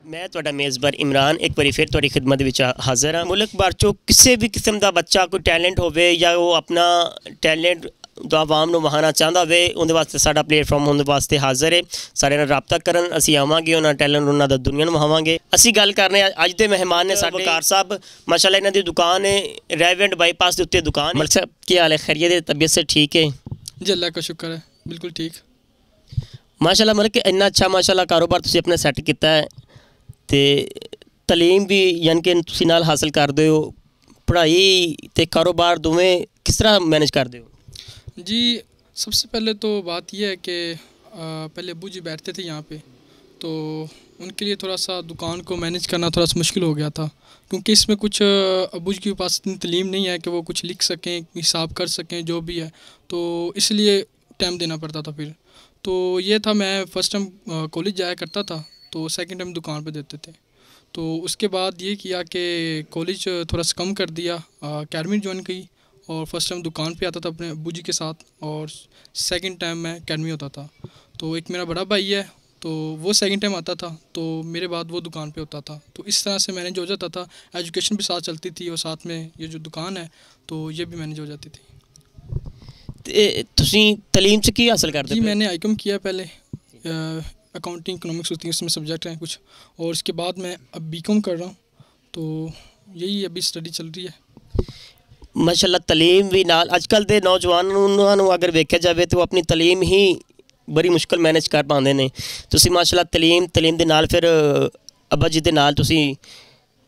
मैं ਤੁਹਾਡਾ ਮੇਜ਼ਬਾਨ ਇਮਰਾਨ ਇੱਕ ਵਾਰੀ ਫਿਰ ਤੁਹਾਡੀ ਖਿਦਮਤ ਵਿੱਚ ਹਾਜ਼ਰ ਹਾਂ। ਮੁਲਕ ਭਰ 'ਚੋਂ ਕਿਸੇ ਵੀ ਕਿਸਮ ਦਾ ਬੱਚਾ ਕੋਈ ਟੈਲੈਂਟ ਹੋਵੇ ਜਾਂ ਉਹ ਆਪਣਾ ਟੈਲੈਂਟ आवाम ਨੂੰ ਵਹਾਉਣਾ ਚਾਹੁੰਦਾ ਹੋਵੇ, ਉਹਦੇ ਵਾਸਤੇ ਸਾਡਾ ਪਲੇਟਫਾਰਮ ਉਹਦੇ ਵਾਸਤੇ ਹਾਜ਼ਰ ਹੈ। ਸਾਡੇ ਨਾਲ ਰਾਬਤਾ ਕਰਨ, ਅਸੀਂ ਆਵਾਂਗੇ, ਉਹਨਾਂ ਟੈਲੈਂਟ ਉਹਨਾਂ ਦਾ ਦੁਨੀਆ ਨੂੰ ਵਿਖਾਵਾਂਗੇ। ਅਸੀਂ ਗੱਲ ਕਰ ਰਹੇ ਹਾਂ, ਅੱਜ ਦੇ ਮਹਿਮਾਨ ਨੇ ਸਾਡੇ ਵਕਾਰ ਸਾਹਿਬ। ਮਾਸ਼ਾਅੱਲਾ ਇਹਨਾਂ ਦੀ ਦੁਕਾਨ ਹੈ रेवेंट बाईपास के उत्ते दुकान। मलिक साहब की हाल है? खैरियत है? तबीयत से ठीक है जी? अल्लाह का शुक्र है, बिल्कुल ठीक माशाअल्लाह। मलिक इन्ना अच्छा माशाअल्लाह कारोबार तुसीं अपना सैट किया है, तो तलीम भी यानी कि तुसीं नाल हासिल करदे हो, पढ़ाई ते कारोबार दोवें किस तरह मैनेज करदे हो? जी सबसे पहले तो बात यह है कि पहले अब्बू जी बैठते थे यहाँ पे, तो उनके लिए थोड़ा सा दुकान को मैनेज करना थोड़ा सा मुश्किल हो गया था, क्योंकि इसमें कुछ अब्बू जी के पास इतनी तलीम नहीं है कि वो कुछ लिख सकें, हिसाब कर सकें, जो भी है, तो इसलिए टाइम देना पड़ता था। फिर तो ये था, मैं फ़र्स्ट टाइम कॉलेज जाया करता था, तो सेकंड टाइम दुकान पे देते थे। तो उसके बाद ये किया कि कॉलेज थोड़ा सा कम कर दिया, अकेडमी ज्वाइन की, और फर्स्ट टाइम दुकान पे आता था अपने अब्बू जी के साथ, और सेकंड टाइम मैं अकेडमी होता था। तो एक मेरा बड़ा भाई है, तो वो सेकंड टाइम आता था, तो मेरे बाद वो दुकान पे होता था। तो इस तरह से मैनेज हो जाता था, एजुकेशन भी साथ चलती थी, और साथ में ये जो दुकान है तो ये भी मैनेज हो जाती थी। तुसीं तलीम से की हासिल करते? जी मैंने आईकॉम किया पहले, अकाउंटिंग इकोनॉमिक्स होती है, उसमें सब्जेक्ट हैं कुछ, और उसके बाद मैं अब बीकॉम कर रहा हूँ, तो यही अभी स्टडी चल रही है। माशाअल्लाह तलीम भी नाल अजकल के नौजवानों ਨੂੰ अगर वेख्या जाए तो अपनी तलीम ही बड़ी मुश्किल मैनेज कर पाते हैं। तुसीं माशाअल्लाह तलीम के नाल फिर अब्बा जी के नाल तुसीं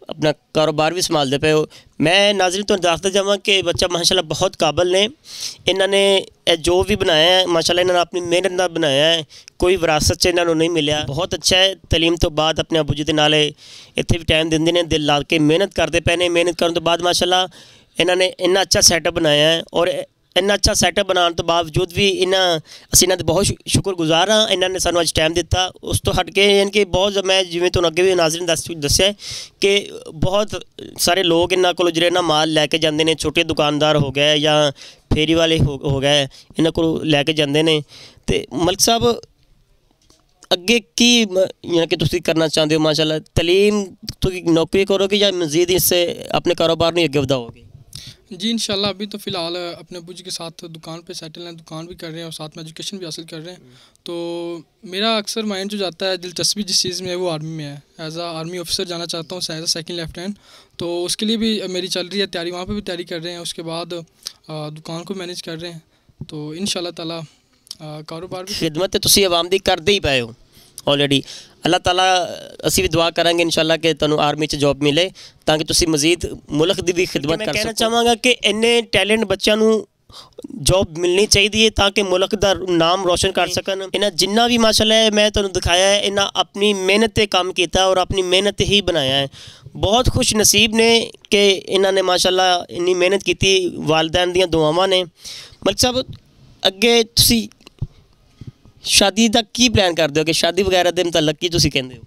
अपना कारोबार भी संभालते पे हो। मैं नाज़रीन तो दसदा जावां कि बच्चा माशाअल्लाह बहुत काबिल ने, इन्होंने जो भी बनाया है माशाअल्लाह इन्होंने अपनी मेहनत नाल बनाया है, कोई विरासत च इन्होंने नहीं मिलिया। बहुत अच्छा है, तलीम तो बाद अपने अब्बू जी के नाल इत्थे भी टाइम देंदे ने, दिल ला के मेहनत करते पे ने। मेहनत करने तो बाद माशाअल्लाह इन्होंने इन्ना अच्छा सैटअप बनाया है, और इन्ना अच्छा सैटअप बनाने तो बावजूद भी असीं इन्हां दे बहुत शुक्रगुजार हाँ, इन्होंने सानूं अज टाइम दिता। उस तो हट के यानी कि बहुत मैं जिवें तुहानूं अगे भी नाज़रीन दस्सिया कि बहुत सारे लोग इन्हां कोलों जिहड़े ना माल लैके जांदे ने, छोटे दुकानदार हो गए या फेरी वाले हो गए, इन्हां कोलों लैके जांदे ने। ते मलिक साहब अगे की यानी कि तुसीं करना चाहते हो? माशाअल्लाह तलीम तो नौकरी करोगे या मज़ीद इससे अपने कारोबार में आगे बढ़ाओगे? जी इंशाल्लाह अभी तो फ़िलहाल अपने अब्बू जी के साथ दुकान पे सेटल हैं, दुकान भी कर रहे हैं, और साथ में एजुकेशन भी हासिल कर रहे हैं। तो मेरा अक्सर माइंड जो जाता है, दिलचस्पी जिस चीज़ में है वो आर्मी में है। एज आ आर्मी ऑफिसर जाना चाहता हूँ, एज आ सेकंड लेफ्टिनेंट। तो उसके लिए भी मेरी चल रही है तैयारी, वहाँ पे भी तैयारी कर रहे हैं। उसके बाद दुकान को मैनेज कर रहे हैं, तो इंशाल्लाह ताला कारोबार भी। खिदमत तुसीं आवाम दी करदे ही पए हो ऑलरेडी। अल्लाह ताला असी भी दुआ करांगे इंशाल्लाह कि तुहानूं आर्मी च जॉब मिले, ताकि तुसीं मज़ीद मुल्क दी भी खिदमत कर सको। मैं कहना चाहांगा कि इन्ने टैलेंट बच्चों नूं जॉब मिलनी चाहिए ताकि मुल्क का नाम रोशन कर सकन। इन्हें जिन्ना भी माशाअल्लाह मैं तुहानूं दिखाया है, इन्हें अपनी मेहनत से काम किया और अपनी मेहनत ही बनाया है। बहुत खुश नसीब ने कि इन्होंने माशाअल्लाह इन्नी मेहनत की, वालदैन दी दुआवां ने। मलिक साहब अगे तुसीं शादी का की प्लान करते हो कि शादी वगैरह के मतलब की तुसीं कहंदे हो?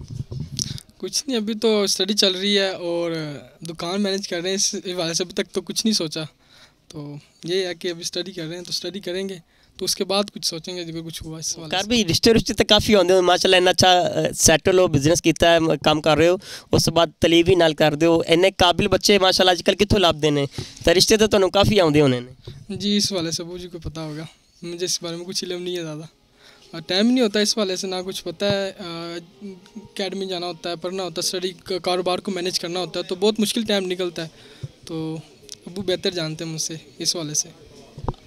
कुछ नहीं, अभी तो स्टडी चल रही है और दुकान मैनेज कर रहे हैं, इस हवाले से अभी तक तो कुछ नहीं सोचा। तो ये है कि अभी स्टडी कर रहे हैं, तो स्टडी करेंगे तो उसके बाद कुछ सोचेंगे जब कुछ हुआ इस वाले। घर भी रिश्ते तो काफ़ी आते हो माशाअल्लाह, इन्ना अच्छा सैटल हो, बिजनेस किया है, काम कर रहे हो, उस बाद तलीम भी नाल कर दो। इन्ने काबिल बच्चे माशाअल्लाह अजकल कित्थों लभदे ने, तो रिश्ते तो तुहानूं काफ़ी आउंदे होने ने। जी इस वाले से अब्बू जी को पता होगा, मुझे इस बारे में कुछ इल्म नहीं है ज़्यादा, टाइम नहीं होता इस वाले से, ना कुछ पता है। अकेडमी जाना होता है, पढ़ना होता है, स्टडी कारोबार को मैनेज करना होता है, तो बहुत मुश्किल टाइम निकलता है। तो अब्बू बेहतर जानते हैं मुझसे इस वाले से।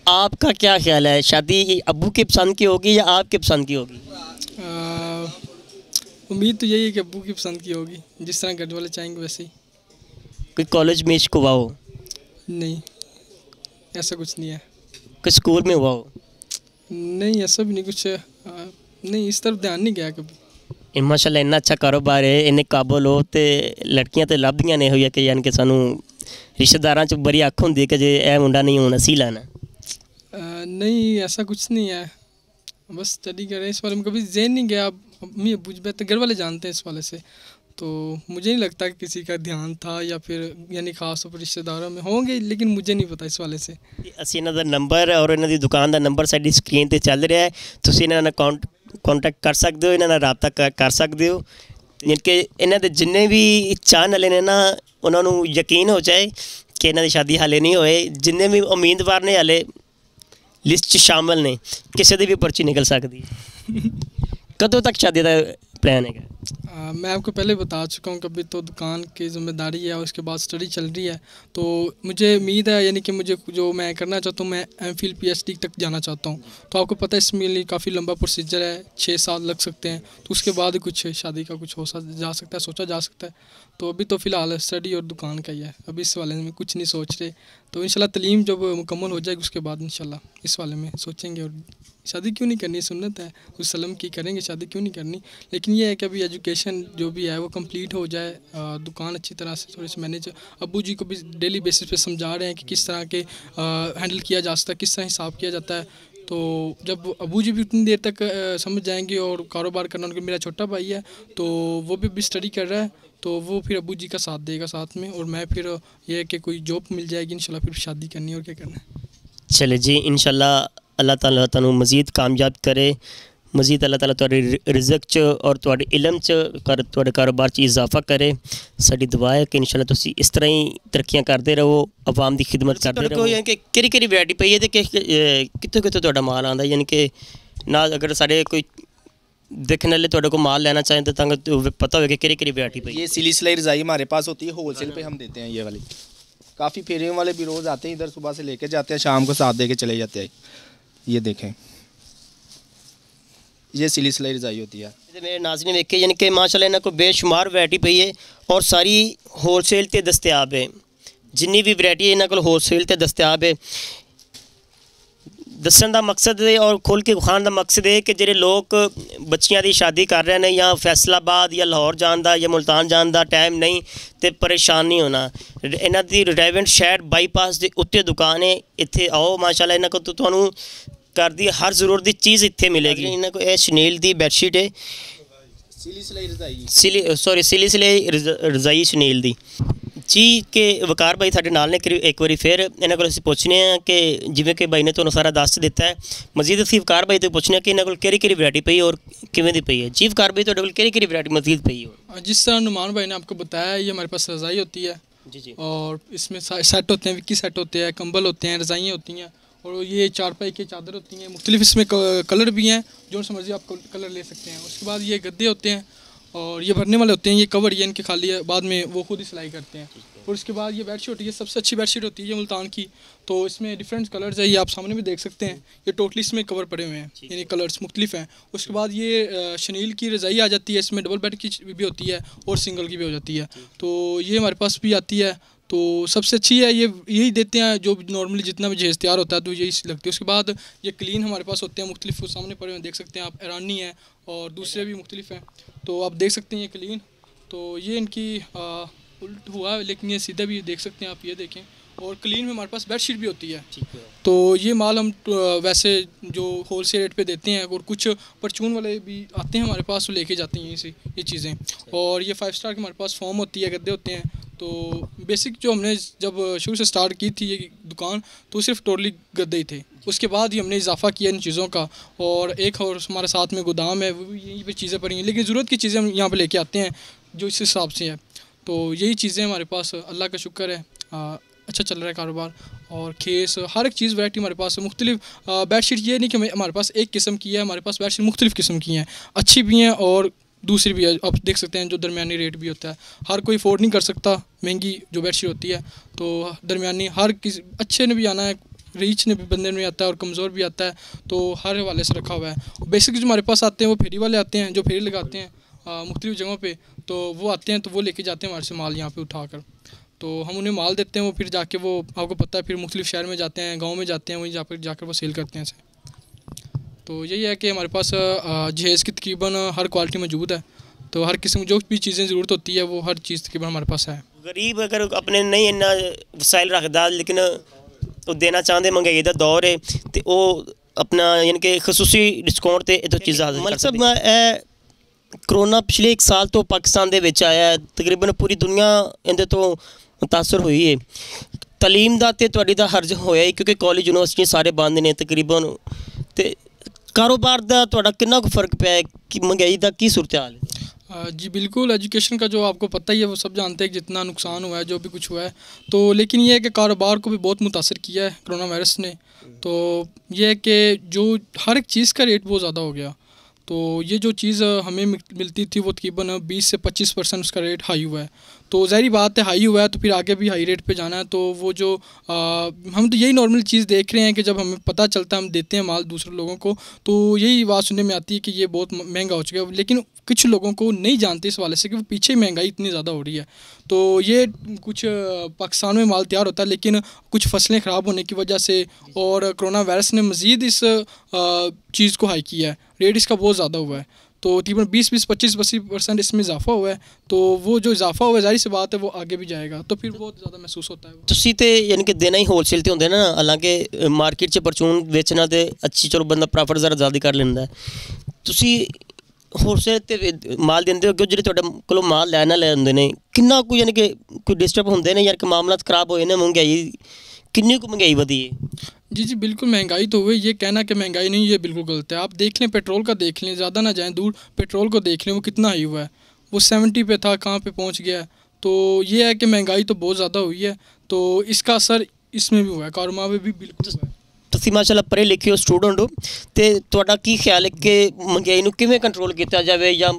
आपका क्या ख्याल है, शादी अब्बू की पसंद की होगी या आपके पसंद की होगी? उम्मीद तो यही है कि अब्बू की पसंद की होगी, जिस तरह घर वाले चाहेंगे वैसे ही। कोई कॉलेज में इश्क हुआ हो? नहीं ऐसा कुछ नहीं है। कोई स्कूल में हुआ हो? नहीं ऐसा भी नहीं कुछ, नहीं इस तरफ ध्यान नहीं गया कभी। माशाअल्लाह इन्ना अच्छा कारोबार है, इन्ने काबल हो, तो लड़कियां तो लभदियां ने हुई कि यानी कि सानू रिश्तेदारां च बड़ी अख होंदी है कि जे ए मुंडा नहीं होना सी लाना। नहीं ऐसा कुछ नहीं है, बस स्टडी कर रहे हैं, इस बारे में कभी ज़हन नहीं गया। अम्मी अब्बू जी बेहतर घर वाले जानते हैं इस वाले से, तो मुझे नहीं लगता कि किसी का ध्यान था, या फिर यानी खास तौर पर रिश्तेदारों में होंगे, लेकिन मुझे नहीं पता इस वाले से। असीं इन्हां दा नंबर और इन्हां दी दुकान का नंबर साडी स्क्रीन पर चल रहा है, तुसीं इन्हां नाल कॉन्टैक्ट कर सकते हो, इन्हां नाल राबता कर सकते हो। ਯਾਨੀ ਕਿ ਇਹਨਾਂ ਦੇ ਜਿੰਨੇ ਵੀ ਚਾਹਣ ਵਾਲੇ ਨੇ ਨਾ ਉਹਨਾਂ ਨੂੰ ਯਕੀਨ ਹੋ ਜਾਏ ਕਿ ਇਹਨਾਂ ਦੀ ਸ਼ਾਦੀ ਹਾਲੇ ਨਹੀਂ ਹੋਏ। ਜਿੰਨੇ ਵੀ ਉਮੀਦਵਾਰ ਨੇ ਹਾਲੇ ਲਿਸਟ 'ਚ ਸ਼ਾਮਲ ਨੇ, ਕਿਸੇ ਦੀ ਵੀ ਪਰਚੀ ਨਿਕਲ ਸਕਦੀ ਹੈ। कदों तक शादी का प्लान है? मैं आपको पहले बता चुका हूँ कि अभी तो दुकान की ज़िम्मेदारी है और उसके बाद स्टडी चल रही है, तो मुझे उम्मीद है यानी कि मुझे जो मैं करना चाहता हूँ, मैं MPhil PhD तक जाना चाहता हूँ। तो आपको पता है इसमें लिए काफ़ी लंबा प्रोसीजर है, 6 साल लग सकते हैं। तो उसके बाद कुछ शादी का कुछ जा सकता है, सोचा जा सकता है। तो अभी तो फ़िलहाल स्टडी और दुकान का ही है, अभी इस वाले में कुछ नहीं सोच रहे। तो इंशाल्लाह तलीम जब मुकम्मल हो जाएगी उसके बाद इंशाल्लाह इस वाले में सोचेंगे। और शादी क्यों नहीं करनी, सुन्नत है उस सलम की, करेंगे शादी क्यों नहीं करनी। लेकिन ये है कि अभी एजुकेशन जो भी है वो कंप्लीट हो जाए, दुकान अच्छी तरह से थोड़ी सी मैनेज। अब्बू जी को भी डेली बेसिस पे समझा रहे हैं कि किस तरह के हैंडल किया जा सकता है, किस तरह हिसाब किया जाता है। तो जब अब्बू जी भी उतनी देर तक समझ जाएंगे और कारोबार करना, उनका मेरा छोटा भाई है तो वो भी स्टडी कर रहा है, तो वो फिर अब्बू जी का साथ देगा साथ में, और मैं फिर ये है कि कोई जॉब मिल जाएगी इंशाल्लाह, फिर शादी करनी और क्या करना है। चले जी, इंशाल्लाह अल्लाह ताला तुहानू मज़ीद कामयाब करे, मज़ीद अल्लाह ताला तुहाडे रिज़क च और तुहाडे इलम च तुहाडे कारोबार च इजाफा करे। साडी दुआ है कि इंशाल्लाह तुसी इस तरह ही तरक्कियां करते रहो, अवाम की खिदमत करते रहो। यानी कि केड़ी वैरायटी पई है ते कित्थों कित्थों तुहाडा माल आंदा, यानी कि ना अगर सारे कोई देखने वाले तुहाडे को माल लेना चाहें तो पता होगा कि केड़ी वैरायटी पई है। ये सिली सिलाई रज़ाई हमारे पास होती है, होलसेल पे हम देते हैं ये वाली। काफ़ी फेरियों वाले भी रोज़ आते हैं इधर, सुबह से लेके जाते हैं, शाम को साथ दे के चले जाते हैं। ये देखें, ये सिली सिलाई रज़ाई होती है। मेरे नाज़रीन वेखे यानी कि माशाल्लाह इन्हां को बेशुमार वैरायटी पई है और सारी होलसेल ते दस्तयाब है। जिन्नी भी वैरायटी है इन्हां कोल होलसेल ते दस्तयाब है। दस्सण दा मकसद है और खोल के विखाण दा मकसद है कि जेह्ड़े लोग बच्चियां दी शादी कर रहे हैं या फैसलाबाद या लाहौर जान दा या मुल्तान जान दा टाइम नहीं तो परेशान नहीं होना। इन्हां दी रेवेंट शहर बाईपास के उत्ते दुकान है, इत्थे आओ माशाल्लाह इन्हां को तुहानू घर दी हर ज़रूरत की चीज़ इत्थे मिलेगी। इन्हां को शनील दी बैडशीट है, सिली सिलाई रज़ाई, सिली सिलाई रज़ाई शनील दी जी। के वकार भाई साडे नाल ने एक बार फिर इन्हां कोल असीं पुछने कि जिवें कि भाई ने तुहानू सारा दस दिता है, मजीद असीं वकार भाई तो पुछने कि इन्हां कोल केड़ी वैरायटी पई और किवें दी पई है। जी वकार भाई तुहाडे कोल केड़ी वैरायटी मजीद पई है? जिस तरह नुमान भाई ने आपको बताया, ये हमारे पास रज़ाई होती है जी, और इसमें सेट होते हैं, विक्की सेट होते हैं, कंबल होते हैं, रज़ाइयाँ होती हैं, और ये चारपाई की चादर होती हैं। मुख्तलिफ इसमें कलर भी हैं, जो सा मर्जी आप कलर ले सकते हैं। उसके बाद ये गद्दे होते हैं और ये भरने वाले होते हैं, ये कवर ये इनके खाली है, बाद में वो खुद ही सिलाई करते हैं। और उसके बाद ये बेडशीट होती है, सबसे अच्छी बेडशीट होती है ये मुल्तान की। तो इसमें डिफरेंट कलर्स है, ये आप सामने भी देख सकते हैं, ये टोटली इसमें कवर पड़े हुए हैं, यानी कलर्स मुख्तलिफ हैं। उसके बाद ये शनील की रज़ाई आ जाती है, इसमें डबल बेड की भी होती है और सिंगल की भी हो जाती है। तो ये हमारे पास भी आती है, तो सबसे अच्छी है ये, यही देते हैं जो नॉर्मली जितना भी जहेज़ तैयार होता है तो यही लगती है। उसके बाद ये क्लीन हमारे पास होते हैं मुख्तलिफ, सामने पड़े हुए देख सकते हैं आप, ईरानी है और दूसरे भी मुख्तलिफ हैं। तो आप देख सकते हैं ये क्लीन, तो ये इनकी उल्ट हुआ है, लेकिन ये सीधा भी देख सकते हैं आप, ये देखें। और क्लीन में हमारे पास बेडशीट भी होती है। तो ये माल हम वैसे जो होलसेल रेट पे देते हैं, और कुछ परचून वाले भी आते हैं हमारे पास, तो लेके जाते हैं यहीं से ये चीज़ें। और ये 5 स्टार की हमारे पास फॉर्म होती है, गद्दे होते हैं। तो बेसिक जो हमने जब शुरू से स्टार्ट की थी ये दुकान, तो सिर्फ टोटली गद्दे ही थे। उसके बाद ही हमने इजाफा किया इन चीज़ों का, और एक और हमारे साथ में गोदाम है, वो भी यहीं पे चीज़ें पड़ी हैं, लेकिन ज़रूरत की चीज़ें हम यहाँ पे लेके आते हैं जो इस हिसाब से है। तो यही चीज़ें हमारे पास, अल्लाह का शुक्र है, अच्छा चल रहा है कारोबार। और खेस हर एक चीज़ वैरायटी हमारे पास है। मुख्तलिफ बेडशीट ये नहीं कि हमारे पास एक किस्म की है, हमारे पास बेडशीट मुख्तलिफ किस्म की हैं, अच्छी भी हैं और दूसरी भी है। आप देख सकते हैं जो दरमियानी रेट भी होता है, हर कोई अफोर्ड नहीं कर सकता महंगी जो बेडशीट होती है। तो दरमियानी हर किसी अच्छे ने भी आना है, रीच ने भी बंदे में आता है और कमज़ोर भी आता है, तो हर हवाले से रखा हुआ है। बेसिक जो हमारे पास आते हैं वो फेरी वाले आते हैं, जो फेरी लगाते हैं मुख्तलिफ जगहों पे, तो वो आते हैं, तो वो लेके जाते हैं हमारे से माल यहाँ पे उठाकर। तो हम उन्हें माल देते हैं, वो फिर जाके वो आपको पता है फिर मुख्तलिफ शहर में जाते हैं, गाँव में जाते हैं, वहीं जाकर वो सेल करते हैं इसे। तो यही है कि हमारे पास जहेज़ की तकरीबन हर क्वालिटी मौजूद है। तो हर किस्म जो भी चीज़ें ज़रूरत होती है वो हर चीज़ तकरीबन हमारे पास है। गरीब अगर अपने नहीं इन्ना वसाइल रखता, लेकिन वो देना चाहते, महंगाई का दौर है, तो वो अपना यानी कि खसूसी डिस्काउंट ते इधर चीज़ां मतलब कोरोना पिछले 1 साल तो पाकिस्तान दे विच आया, तकरीबन पूरी दुनिया इहदे तो मुतासर हुई है। तलीम दा ते तुहाडी दा हर्ज होया ही, क्योंकि कॉलेज यूनिवर्सिटी सारे बंद ने तकरीबन, ते कारोबार दा तुहाडा कितना फर्क पिया है, कि महंगाई दा की सूरत हाल है? जी बिल्कुल, एजुकेशन का जो आपको पता ही है, वो सब जानते हैं कि जितना नुकसान हुआ है, जो भी कुछ हुआ है। तो लेकिन ये है कि कारोबार को भी बहुत मुतासर किया है कोरोना वायरस ने। तो ये है कि जो हर एक चीज़ का रेट बहुत ज़्यादा हो गया। तो ये जो चीज़ हमें मिलती थी वो तकरीबन 20 से 25% उसका रेट हाई हुआ है। तो ज़ाहिर बात है, हाई हुआ है तो फिर आगे भी हाई रेट पे जाना है। तो वो जो हम तो यही नॉर्मल चीज़ देख रहे हैं कि जब हमें पता चलता है, हम देते हैं माल दूसरे लोगों को, तो यही बात सुनने में आती है कि ये बहुत महंगा हो चुका है। लेकिन कुछ लोगों को नहीं जानते इस वाले से कि वो पीछे महंगाई इतनी ज़्यादा हो रही है। तो ये कुछ पाकिस्तान में माल तैयार होता है, लेकिन कुछ फसलें ख़राब होने की वजह से और कोरोना वायरस ने मज़ीद इस चीज़ को हाई किया है, रेट इसका बहुत ज़्यादा हुआ है। तो तकरीबन 20-20, 25-25% इसमें इजाफा हुआ है। तो वो जो इजाफा हुआ है, ज़ाहिर सी बात है, वो आगे भी जाएगा, तो फिर बहुत ज़्यादा महसूस होता है वो। ਤੁਸੀਂ ਤੇ ਯਾਨੀ ਕਿ ਦੇਣਾ ਹੀ ਹੋਲਸੇਲ ਤੇ ਹੁੰਦੇ ਨਾ, ਹਾਲਾਂਕਿ ਮਾਰਕੀਟ 'ਚ ਪਰਚੂਨ ਵੇਚਣਾ ਤੇ ਅੱਛੀ, ਚਲੋ ਬੰਦਾ ਪ੍ਰੋਫਿਟ ਜ਼ਰਾ ਜ਼ਿਆਦਾ ਕਰ ਲੈਂਦਾ। ਤੁਸੀਂ ਹੋਲਸੇਲ ਤੇ ਮਾਲ ਦਿੰਦੇ ਹੋ ਕਿ ਜਿਹੜੇ ਤੁਹਾਡੇ ਕੋਲੋਂ ਮਾਲ ਲੈਣ ਵਾਲੇ ਹੁੰਦੇ ਨੇ, ਕਿੰਨਾ ਕੁ ਯਾਨੀ ਕਿ ਕੋਈ ਡਿਸਟਰਬ ਹੁੰਦੇ ਨੇ, ਯਾਰ ਕਿ ਮਾਮਲਾਤ ਖਰਾਬ ਹੋਏ ਨੇ, ਮਹਿੰਗਾਈ किन्नी को महंगाई बढ़ी है? जी जी बिल्कुल, महंगाई तो हुई। ये कहना कि महंगाई नहीं, ये बिल्कुल गलत है। आप देख लें, पेट्रोल का देख लें, ज़्यादा ना जाएं दूर, पेट्रोल को देख लें वो कितना हाई हुआ है। वो 70 पे था, कहाँ पे पहुँच गया है। तो ये है कि महंगाई तो बहुत ज़्यादा हुई है, तो इसका असर इसमें भी हुआ है, कारोबार में भी बिल्कुल हुआ है। ਤੁਸੀਂ ਮਾਸ਼ਾਅੱਲਾ ਪੜ੍ਹੇ ਲਿਖੇ ਹੋ, ਸਟੂਡੈਂਟ ਹੋ, ਤੇ ਤੁਹਾਡਾ ਕੀ ਖਿਆਲ ਹੈ ਕਿ ਮਹਿੰਗਾਈ ਨੂੰ ਕਿਵੇਂ ਕੰਟਰੋਲ ਕੀਤਾ ਜਾਵੇ, ਜਾਂ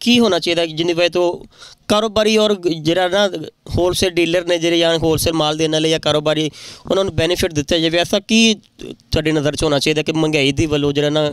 ਕੀ ਹੋਣਾ ਚਾਹੀਦਾ ਜਿੰਨੀ ਵਜ੍ਹਾ ਤੋਂ ਕਾਰੋਬਾਰੀ ਔਰ ਜਿਹੜਾ ਨਾ ਹੋਲਸੇਲ ਡੀਲਰ ਨੇ, ਜਿਹੜੇ ਜਾਂ ਹੋਲਸੇਲ ਮਾਲ ਦੇਣ ਵਾਲੇ ਜਾਂ ਕਾਰੋਬਾਰੀ, ਉਹਨਾਂ ਨੂੰ ਬੈਨੀਫਿਟ ਦਿੱਤਾ ਜਾਵੇ? ਐਸਾ ਕੀ ਤੁਹਾਡੀ ਨਜ਼ਰ 'ਚ ਹੋਣਾ ਚਾਹੀਦਾ ਕਿ ਮਹਿੰਗਾਈ ਦੀ ਵੱਲੋਂ ਜਿਹੜਾ ਨਾ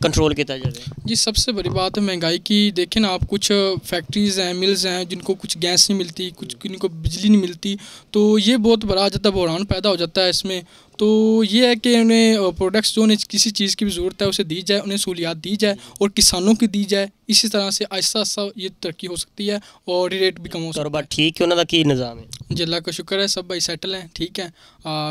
कंट्रोल किया जाए? जी सबसे बड़ी बात है महंगाई की। देखें ना आप, कुछ फैक्ट्रीज़ हैं, मिल्स हैं, जिनको कुछ गैस नहीं मिलती, कुछ जिनको बिजली नहीं मिलती। तो ये बहुत बड़ा आ जाता है, बहरान पैदा हो जाता है इसमें। तो ये है कि उन्हें प्रोडक्ट्स जो उन्हें किसी चीज़ की भी ज़रूरत है उसे दी जाए, उन्हें सहूलियात दी जाए और किसानों की दी जाए। इसी तरह से आहिस्ता आहिस्ता ये तरक्की हो सकती है और रेट भी कम हो सकता है। ठीक है, उन्होंने की निज़ाम है? जी अल्लाह का शुक्र है, सब भाई सेटल हैं, ठीक है।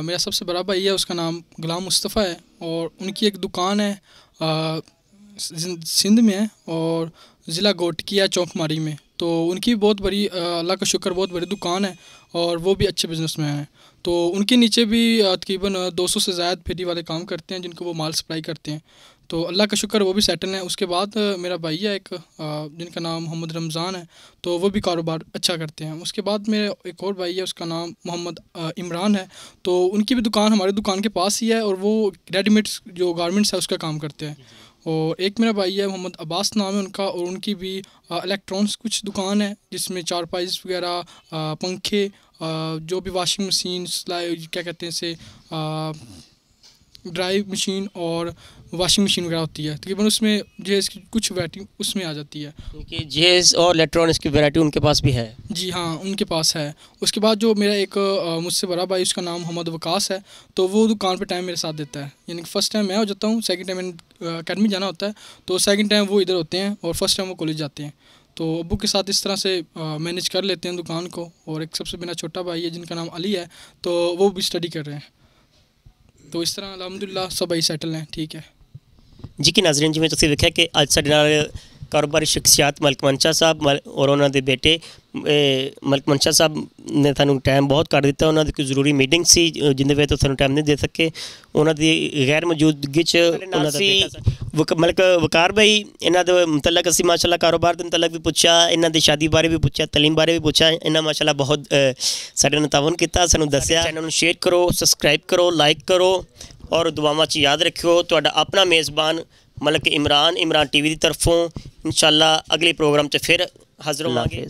मेरा सबसे बड़ा भाई है, उसका नाम गुलाम मुस्तफ़ा है, और उनकी एक दुकान है सिंध में है और ज़िला गोटकिया चौकमारी में। तो उनकी बहुत बड़ी, अल्लाह का शुक्र, बहुत बड़ी दुकान है और वो भी अच्छे बिजनेसमैन हैं। तो उनके नीचे भी तकरीबन 200 से ज़्यादा फेरी वाले काम करते हैं, जिनको वो माल सप्लाई करते हैं। तो अल्लाह का शुक्र, वो भी सेटल है। उसके बाद मेरा भाई है एक, जिनका नाम मोहम्मद रमज़ान है, तो वो भी कारोबार अच्छा करते हैं। उसके बाद मेरे एक और भाई है, उसका नाम मोहम्मद इमरान है। तो उनकी भी दुकान हमारी दुकान के पास ही है और वो रेडीमेड जो गारमेंट्स है उसका काम करते हैं। और एक मेरा भाई है, मोहम्मद अब्बास नाम है उनका, और उनकी भी इलेक्ट्रॉनिक्स कुछ दुकान है, जिसमें चारपाईज वगैरह, पंखे, जो भी वॉशिंग मशीन, क्या कहते हैं इसे, ड्राई मशीन और वॉशिंग मशीन वगैरह होती है, तकरीबन उसमें जेस की कुछ वैरायटी उसमें आ जाती है। क्योंकि जेस और इलेक्ट्रॉनिक्स की वैरायटी उनके पास भी है? जी हाँ, उनके पास है। उसके बाद जो मेरा एक मुझसे बड़ा भाई, उसका नाम मोहम्मद वकास है, तो वो दुकान पे टाइम मेरे साथ देता है। यानी कि फ़र्स्ट टाइम मैं हो जाता हूँ, सेकंड टाइम अकेडमी जाना होता है, तो सेकंड टाइम वो इधर होते हैं और फर्स्ट टाइम वो कॉलेज जाते हैं। तो अब्बू के साथ इस तरह से मैनेज कर लेते हैं दुकान को। और एक सबसे मेरा छोटा भाई है, जिनका नाम अली है, तो वो भी स्टडी कर रहे हैं। तो इस तरह अल्हम्दुलिल्लाह सब भाई सेटल हैं, ठीक है जी। कि नाज़रीन, जिवें तुसीं वेखिया कि अज साडे नाल कारोबारी शख्सियत मलिक मंशा साहब और उन्होंने दे बेटे मलिक मंशा साहब ने सानूं टाइम बहुत घੱਟ ਦਿੱਤਾ। ਉਹਨਾਂ ਦੀ ਕੋਈ ਜ਼ਰੂਰੀ ਮੀਟਿੰਗ ਸੀ ਜਿੰਦੇ ਵਿੱਚ ਤੋਂ ਸਾਨੂੰ ਟਾਈਮ ਨਹੀਂ ਦੇ ਸਕੇ। ਉਹਨਾਂ ਦੀ ਗੈਰ ਮੌਜੂਦਗੀ 'ਚ ਉਹਨਾਂ ਦਾ ਮਲਿਕ ਵਕਾਰ ਭਾਈ, ਇਹਨਾਂ ਦੇ ਮੁਤਲਕ ਅਸੀਂ ਮਾਸ਼ਾਅੱਲਾ ਕਾਰੋਬਾਰ ਦੇ ਮੁਤਲਕ ਵੀ ਪੁੱਛਿਆ, ਇਹਨਾਂ ਦੀ ਸ਼ਾਦੀ ਬਾਰੇ ਵੀ ਪੁੱਛਿਆ, ਤਲੀਮ ਬਾਰੇ ਵੀ ਪੁੱਛਿਆ। ਇਹਨਾਂ ਮਾਸ਼ਾਅੱਲਾ ਬਹੁਤ ਸਾਡੇ ਨਾਲ ਤਾਵਨ ਕੀਤਾ, ਸਾਨੂੰ ਦੱਸਿਆ। ਚੈਨਲ ਨੂੰ ਸ਼ੇਅਰ ਕਰੋ, ਸਬਸਕ੍ਰਾइब ਕਰੋ, ਲਾइक ਕਰੋ और दुआवां च याद रखियो। तुहाडा अपना मेज़बान मलिक इमरान टीवी की तरफों इंशाअल्लाह अगले प्रोग्राम च फिर हाज़र होवांगे।